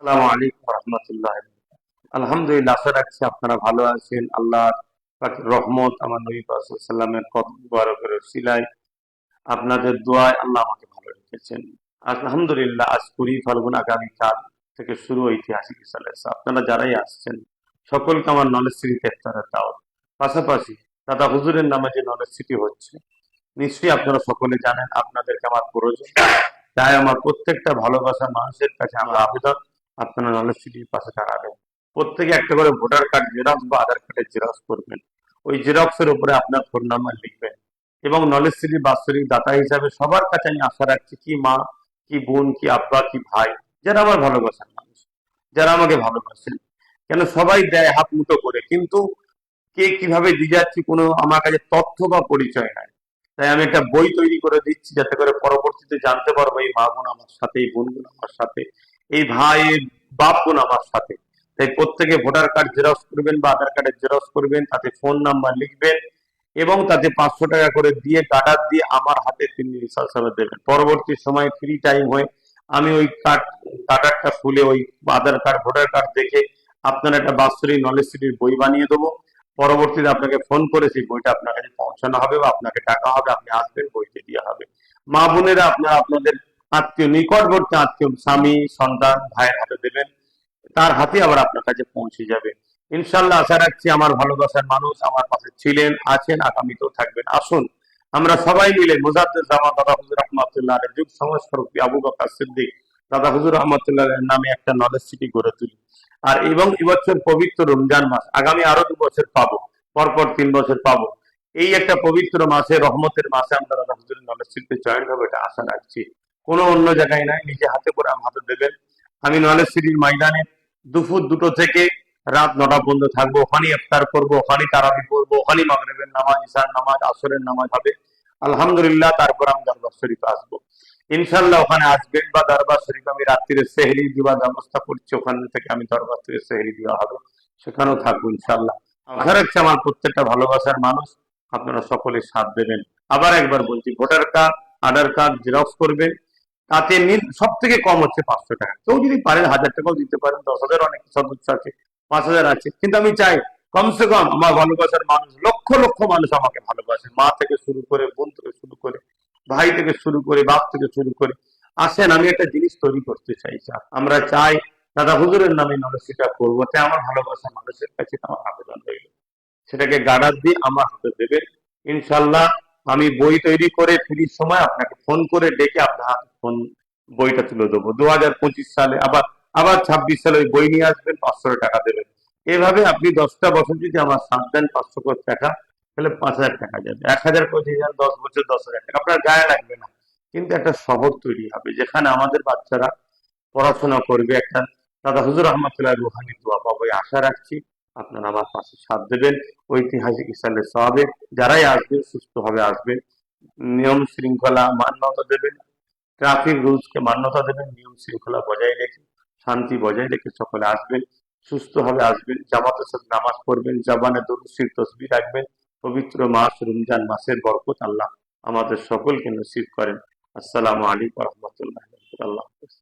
আসসালামু আলাইকুম রহমতুল্লাহ। আলহামদুলিল্লাহ, আশা রাখছি আপনারা ভালো আছেন। আল্লাহ পাকের রহমত, আমার নবী পাক সাল্লাল্লাহু আলাইহি ওয়াসাল্লামের কদম মুবারকের উসিলায় আপনাদের দোয়ায় আল্লাহ আমাকে ভালো রেখেছেন। আলহামদুলিল্লাহ, আজ 20 ফাল্গুন, আগামীকাল থেকে শুরু ঐতিহাসিক ইসালে। আপনারা যারাই আসছেন সকলকে আমার নলেজ সিটিতে ইফতারের দাওয়াত। পাশাপাশি দাদা হুজুরের নামে যে নলেজ সিটি হচ্ছে, নিশ্চয়ই আপনারা সকলে জানেন আপনাদেরকে আমার প্রয়োজন। তাই আমার প্রত্যেকটা ভালোবাসা মানুষের কাছে আমার আবেদন, আপনারা নলেজ সিটির পাশে দাঁড়াবেন। প্রত্যেকে একটা করে ভোটার কার্ড জেরক্স বা আধার কার্ডের জেরক্স করবেন। ওই জেরক্সের উপরে আপনার ফোন নাম্বার লিখবেন এবং নলেজ সিটির বাৎসরিক দাতা হিসাবে সবার কাছে আমি আশা রাখছি, কি মা, কি বোন, কি আব্বা, কি ভাই, যারা আমার ভালোবাসার মানুষ, যারা আমাকে ভালোবাসেন। কেন সবাই দেয় হাত মুঠো করে, কিন্তু কে কিভাবে দিয়ে যাচ্ছি কোনো আমার কাছে তথ্য বা পরিচয় নাই। তাই আমি একটা বই তৈরি করে দিচ্ছি, যাতে করে পরবর্তীতে জানতে পারবো এই মা বোন আমার সাথে, এই বোন বোন আমার সাথে, এই ভাই এই বাপ বোন আমার সাথে। তাই প্রত্যেকে ভোটার কার্ড জেরক্স করবেন বা আধার কার্ডের জেরক্স করবেন, তাতে ফোন নাম্বার লিখবেন এবং তাতে 500 টাকা করে দিয়ে গার্ডার দিয়ে আমার হাতে তিনি রিসার্চ দেবেন। পরবর্তী সময় ফ্রি টাইম হয়ে আমি ওই কার্ডারটা খুলে ওই আধার কার্ড ভোটার কার্ড দেখে আপনার একটা বাৎসরিক নলেজ সিটির বই বানিয়ে দেবো। পরবর্তীতে আপনাকে ফোন করে সেই বইটা আপনার কাছে পৌঁছানো হবে বা আপনাকে টাকা হবে, আপনি আসবেন, বইটি দেওয়া হবে। মা বোনেরা আপনারা আপনাদের আত্মীয়, নিকটবর্তী আত্মীয়, স্বামী, সন্তান, ভাইয়ের হাতে দেবেন, তার হাতে আবার আপনার কাছে পৌঁছে যাবে। ইনশাল্লাহ আশা রাখছি আমার ভালোবাসার মানুষ আমার পাশে ছিলেন, আছেন, আগামীতেও থাকবেন। আসুন আমরা সবাই মিলে মুজাদ্দেদ জামান দাদা হুজুর রহমাতুল্লাহ আলাইহির যুগ সংস্কারক আবু বকর সিদ্দিক দাদা হুজুর রহমাতুল্লাহ আলাইহির নামে একটা নলেজ সিটি গড়ে তুলি। আর এবং এবছর পবিত্র রমজান মাস, আগামী আরো 2 বছর পাবো, পরপর 3 বছর পাবো। এই একটা পবিত্র মাসে, রহমতের মাসে আমরা দাদা হুজুরের নলেজ সিটিতে জয়েন হবো, এটা আশা রাখছি। কোনো অন্য জায়গায় নাই, নিজে হাতে করে আমার হাতে দেবেন। আমি নলেজ সিটির ময়দানে দুপুর 2টো থেকে রাত 9টা পর্যন্ত থাকবো। ওখানে ইফতার করবো, ওখানে তারাবি পড়বো, ওখানে মাগরিবের নামাজ, ইশার নামাজ, আসরের নামাজ হবে। আলহামদুলিল্লাহ, তারপর আমি দরবার শরীফে আসবো। ইনশাল্লাহ ওখানে আসবেন বা দরবার শরীফ আমি রাত্রিরে সেহরি দেওয়ার ব্যবস্থা করছি, ওখান থেকে আমি দরবার থেকে সেহরি দেওয়া হবে, সেখানেও থাকবো ইনশাল্লাহ। আশা রাখছি আমার প্রত্যেকটা ভালোবাসার মানুষ আপনারা সকলে সাথ দেবেন। আবার একবার বলছি, ভোটার কার্ড, আধার কার্ড জেরক্স করবেন। তাতে সব থেকে কম হচ্ছে 500 টাকা। কেউ যদি পারেন 1000 টাকাও দিতে পারেন, 10,000 অনেক সদস্য আছে, 5,000 আছে, কিন্তু আমি চাই কমসে কম আমার ভালোবাসার মানুষ, লক্ষ লক্ষ মানুষ আমাকে ভালোবাসে, মা থেকে শুরু করে, বোন থেকে শুরু করে, ভাই থেকে শুরু করে, বাপ থেকে শুরু করে। আসেন, আমি একটা জিনিস তৈরি করতে চাই, আমরা চাই দাদা হুজুরের নামে নলেজটা করবো। তাই আমার ভালোবাসা মানুষের কাছে আমার আবেদন রইল, সেটাকে গার্ডার দিয়ে আমার হাতে দেবেন। ইনশাল্লাহ আমি বই তৈরি করে ফ্রির সময় আপনাকে ফোন করে ডেকে আপনার হাতে ফোন বইটা তুলে দেবো। 2025 সালে আবার আবার 26 সালে ওই বই নিয়ে আসবেন, 500 টাকা দেবেন। এভাবে আপনি 10টা বছর যদি আমার সাথ দেন, 500 করে টাকা, তাহলে 5,000 টাকা যাবে। 1,000 করে দিয়ে যান, 10 বছর 10,000 টাকা, আপনার গায়ে লাগবে না। কিন্তু একটা শহর তৈরি হবে যেখানে আমাদের বাচ্চারা পড়াশোনা করবে, একটা দাদা হুজুর রহমতুল্লাহ রুহানি দোয়া পাবো, এই আশা রাখছি। আপনারা আমার পাশে সাথ দেবেন। ঐতিহাসিক ইসলামের সওয়াবে যারাই আসবেন সুস্থভাবে আসবেন, নিয়ম শৃঙ্খলা মান্যতা দেবেন, ট্রাফিক রুলসকে মান্যতা দেবেন, নিয়ম শৃঙ্খলা বজায় রেখে, শান্তি বজায় রেখে সকলে আসবেন, সুস্থভাবে আসবেন, জামাতের সাথে নামাজ পড়বেন, জবানে দরুদ শরীফ তাসবিহ রাখবেন। পবিত্র মাস রমজান মাসের বরকত আল্লাহ আমাদের সকলকে নসিব করেন। আসসালামু আলাইকুম রহমতুল্লাহ। আল্লাহ হাফেজ।